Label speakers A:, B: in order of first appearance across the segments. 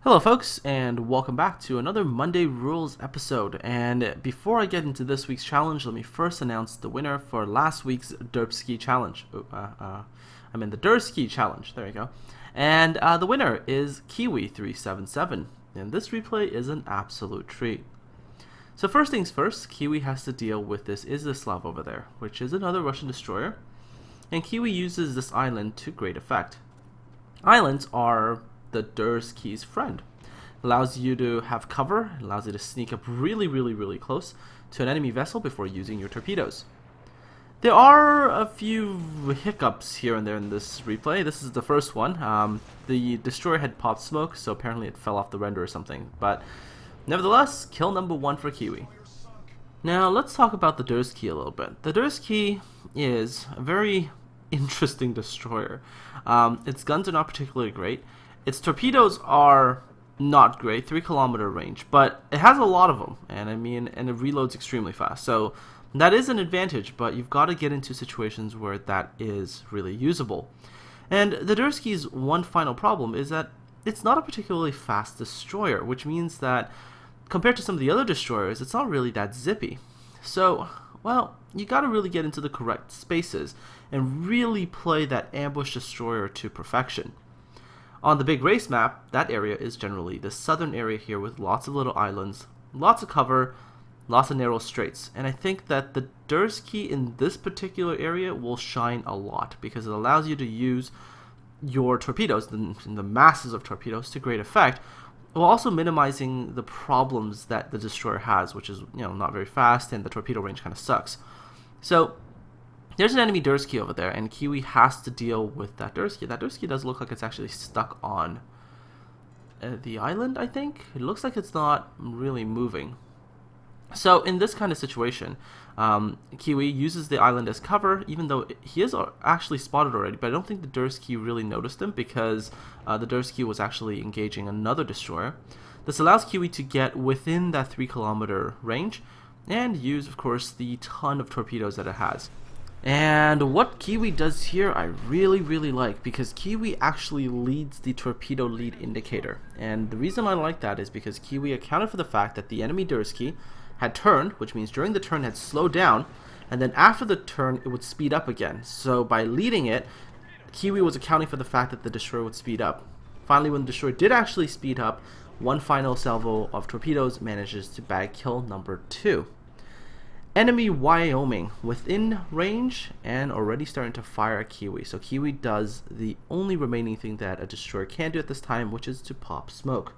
A: Hello folks, and welcome back to another Monday Rules episode. And before I get into this week's challenge, let me first announce the winner for last week's Derzki challenge. The Derzki challenge, there you go. And the winner is Kiwi377, and this replay is an absolute treat. So first things first, Kiwi has to deal with this Iziaslav over there, which is another Russian destroyer, and Kiwi uses this island to great effect. Islands are the Derzki's friend. Allows you to have cover, allows you to sneak up really close to an enemy vessel before using your torpedoes. There are a few hiccups here and there in this replay. This is the first one. The destroyer had popped smoke, so apparently it fell off the render or something. But nevertheless, kill number 1 for Kiwi. Now let's talk about the Derzki a little bit. The Derzki is a very interesting destroyer. Its guns are not particularly great. Its torpedoes are not great, 3-kilometer range, but it has a lot of them, and it reloads extremely fast. So that is an advantage, but you've got to get into situations where that is really usable. And the Derzki's one final problem is that it's not a particularly fast destroyer, which means that compared to some of the other destroyers, it's not really that zippy. So, well, you got to really get into the correct spaces and really play that ambush destroyer to perfection. On the big race map, that area is generally the southern area here with lots of little islands, lots of cover, lots of narrow straits. And I think that the Derzki in this particular area will shine a lot because it allows you to use your torpedoes, the masses of torpedoes, to great effect, while also minimizing the problems that the destroyer has, which is not very fast and the torpedo range kind of sucks. So there's an enemy Derzki over there, and Kiwi has to deal with that Derzki. That Derzki does look like it's actually stuck on the island, I think. It looks like it's not really moving. So in this kind of situation, Kiwi uses the island as cover, even though he is actually spotted already, but I don't think the Derzki really noticed him because the Derzki was actually engaging another destroyer. This allows Kiwi to get within that 3-kilometer range and use, of course, the ton of torpedoes that it has. And what Kiwi does here I really like, because Kiwi actually leads the torpedo lead indicator. And the reason I like that is because Kiwi accounted for the fact that the enemy Derzki had turned, which means during the turn had slowed down, and then after the turn it would speed up again. So by leading it, Kiwi was accounting for the fact that the destroyer would speed up. Finally, when the destroyer did actually speed up, one final salvo of torpedoes manages to bag kill number 2. Enemy Wyoming within range and already starting to fire at Kiwi. So Kiwi does the only remaining thing that a destroyer can do at this time, which is to pop smoke.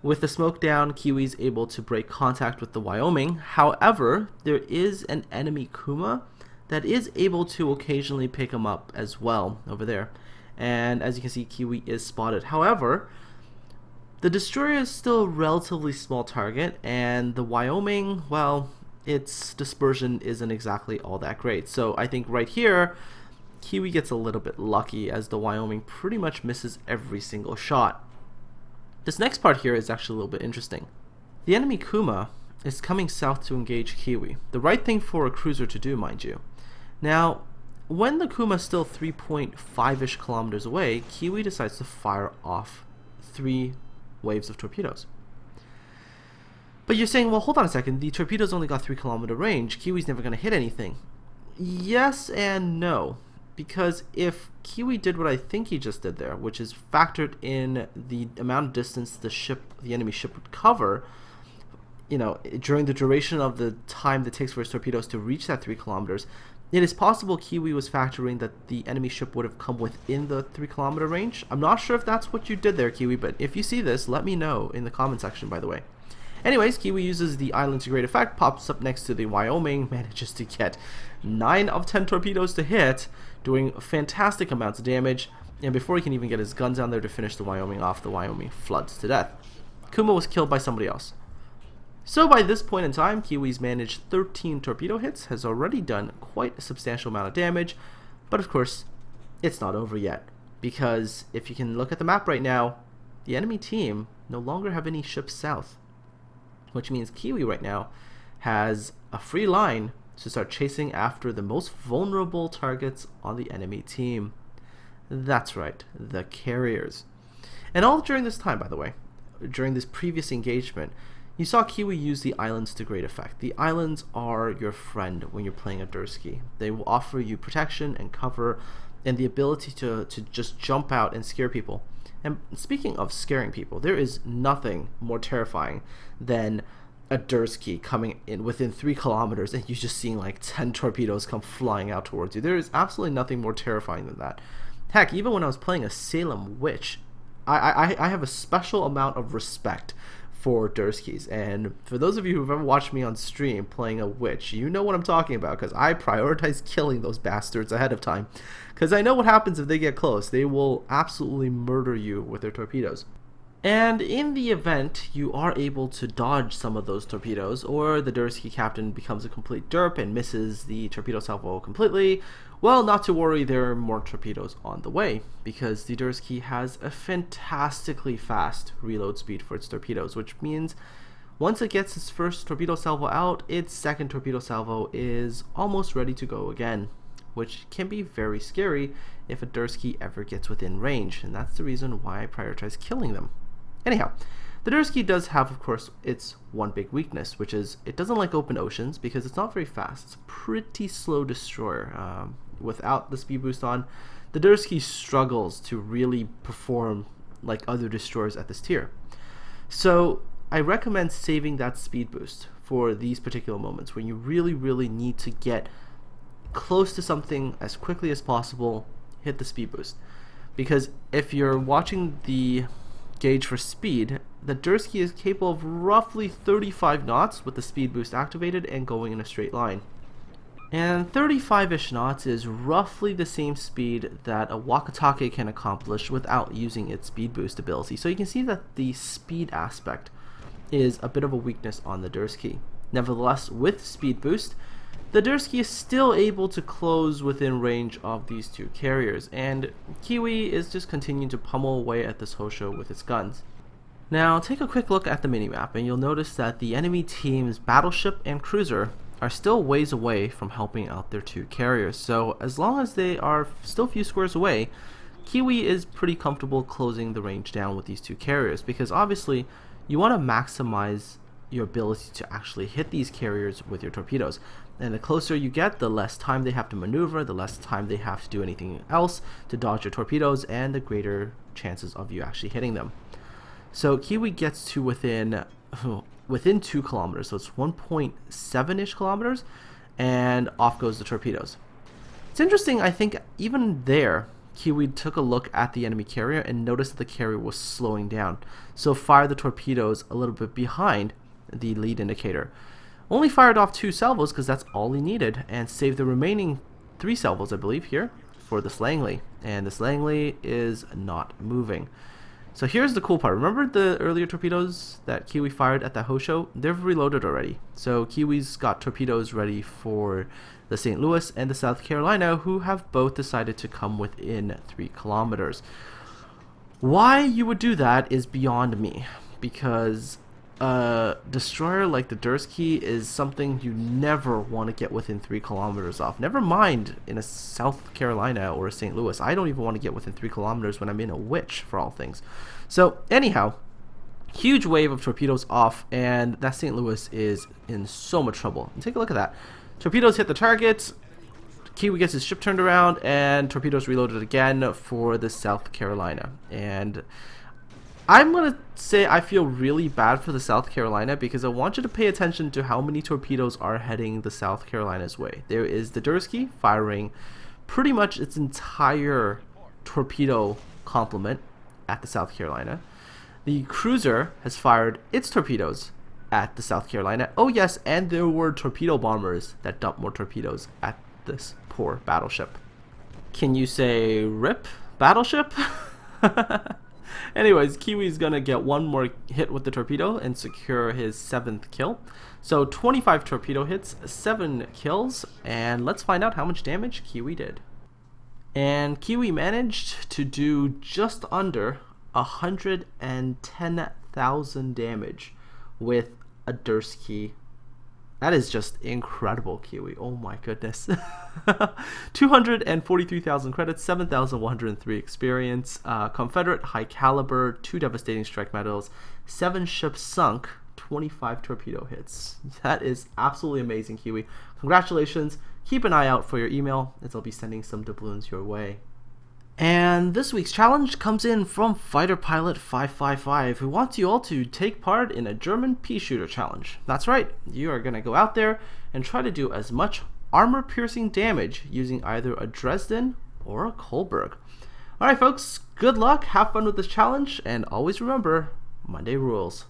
A: With the smoke down, Kiwi is able to break contact with the Wyoming. However, there is an enemy Kuma that is able to occasionally pick him up as well over there. And as you can see, Kiwi is spotted. However, the destroyer is still a relatively small target, and the Wyoming, well, its dispersion isn't exactly all that great. So I think right here, Kiwi gets a little bit lucky as the Wyoming pretty much misses every single shot. This next part here is actually a little bit interesting. The enemy Kuma is coming south to engage Kiwi. The right thing for a cruiser to do, mind you. Now, when the Kuma is still 3.5-ish kilometers away, Kiwi decides to fire off 3 waves of torpedoes. But you're saying, well, hold on a second, the torpedoes only got 3-kilometer range, Kiwi's never going to hit anything. Yes and no, because if Kiwi did what I think he just did there, which is factored in the amount of distance the enemy ship would cover, during the duration of the time that it takes for his torpedoes to reach that 3 kilometers, it is possible Kiwi was factoring that the enemy ship would have come within the 3-kilometer range. I'm not sure if that's what you did there, Kiwi, but if you see this, let me know in the comment section, by the way. Anyways, Kiwi uses the island to great effect, pops up next to the Wyoming, manages to get 9 of 10 torpedoes to hit, doing fantastic amounts of damage, and before he can even get his guns down there to finish the Wyoming off, the Wyoming floods to death. Kuma was killed by somebody else. So by this point in time, Kiwi's managed 13 torpedo hits, has already done quite a substantial amount of damage, but of course, it's not over yet, because if you can look at the map right now, the enemy team no longer have any ships south, which means Kiwi right now has a free line to start chasing after the most vulnerable targets on the enemy team. That's right, the carriers. And all during this time, by the way, during this previous engagement, you saw Kiwi use the islands to great effect. The islands are your friend when you're playing a Derzki. They will offer you protection and cover and the ability to just jump out and scare people. And speaking of scaring people, there is nothing more terrifying than a Derzki coming in within 3 kilometers and you just seeing like 10 torpedoes come flying out towards you. There is absolutely nothing more terrifying than that. Heck, even when I was playing a Salem Witch, I have a special amount of respect for Derzkis, and for those of you who've ever watched me on stream playing a witch, you know what I'm talking about, because I prioritize killing those bastards ahead of time, because I know what happens if they get close. They will absolutely murder you with their torpedoes. And in the event you are able to dodge some of those torpedoes, or the Derzki captain becomes a complete derp and misses the torpedo salvo completely, well, not to worry, there are more torpedoes on the way, because the Derzki has a fantastically fast reload speed for its torpedoes, which means once it gets its first torpedo salvo out, its second torpedo salvo is almost ready to go again, which can be very scary if a Derzki ever gets within range, and that's the reason why I prioritize killing them. Anyhow, the Derzki does have, of course, its one big weakness, which is it doesn't like open oceans because it's not very fast. It's a pretty slow destroyer. Without the speed boost on, the Derzki struggles to really perform like other destroyers at this tier. So I recommend saving that speed boost for these particular moments when you really need to get close to something as quickly as possible. Hit the speed boost, because if you're watching the gauge for speed, the Derzki is capable of roughly 35 knots with the speed boost activated and going in a straight line. And 35-ish knots is roughly the same speed that a Wakatake can accomplish without using its speed boost ability. So you can see that the speed aspect is a bit of a weakness on the Derzki. Nevertheless, with speed boost, the Derzki is still able to close within range of these two carriers, and Kiwi is just continuing to pummel away at this Hosho with its guns. Now take a quick look at the minimap and you'll notice that the enemy team's battleship and cruiser are still ways away from helping out their two carriers. So as long as they are still a few squares away, Kiwi is pretty comfortable closing the range down with these two carriers, because obviously you want to maximize your ability to actually hit these carriers with your torpedoes. And the closer you get, the less time they have to maneuver, the less time they have to do anything else to dodge your torpedoes, and the greater chances of you actually hitting them. So Kiwi gets to within 2 kilometers, so it's 1.7-ish kilometers, and off goes the torpedoes. It's interesting, I think even there, Kiwi took a look at the enemy carrier and noticed that the carrier was slowing down, so fired the torpedoes a little bit behind the lead indicator. Only fired off 2 salvos because that's all he needed, and saved the remaining 3 salvos, I believe, here for this Langley, and this Langley is not moving. So here's the cool part. Remember the earlier torpedoes that Kiwi fired at the Hosho? They've reloaded already. So Kiwi's got torpedoes ready for the St. Louis and the South Carolina, who have both decided to come within 3 kilometers. Why you would do that is beyond me, because a destroyer like the Derzki is something you never want to get within 3 kilometers of. Never mind in a South Carolina or a St. Louis. I don't even want to get within 3 kilometers when I'm in a witch, for all things. So anyhow, huge wave of torpedoes off, and that St. Louis is in so much trouble. And take a look at that. Torpedoes hit the target, Kiwi gets his ship turned around, and torpedoes reloaded again for the South Carolina. And I'm going to say I feel really bad for the South Carolina, because I want you to pay attention to how many torpedoes are heading the South Carolina's way. There is the Derzki firing pretty much its entire torpedo complement at the South Carolina. The cruiser has fired its torpedoes at the South Carolina. Oh yes, and there were torpedo bombers that dumped more torpedoes at this poor battleship. Can you say RIP battleship? Anyways, Kiwi's gonna get one more hit with the torpedo and secure his 7th kill. So 25 torpedo hits, 7 kills, and let's find out how much damage Kiwi did. And Kiwi managed to do just under 110,000 damage with a Derzki That is just incredible, Kiwi. Oh my goodness. 243,000 credits, 7,103 experience, Confederate high caliber, 2 devastating strike medals, 7 ships sunk, 25 torpedo hits. That is absolutely amazing, Kiwi. Congratulations. Keep an eye out for your email, as I'll be sending some doubloons your way. And this week's challenge comes in from Fighter Pilot 555, who wants you all to take part in a German Peashooter challenge. That's right, you are going to go out there and try to do as much armor-piercing damage using either a Dresden or a Kolberg. Alright folks, good luck, have fun with this challenge, and always remember, Monday rules.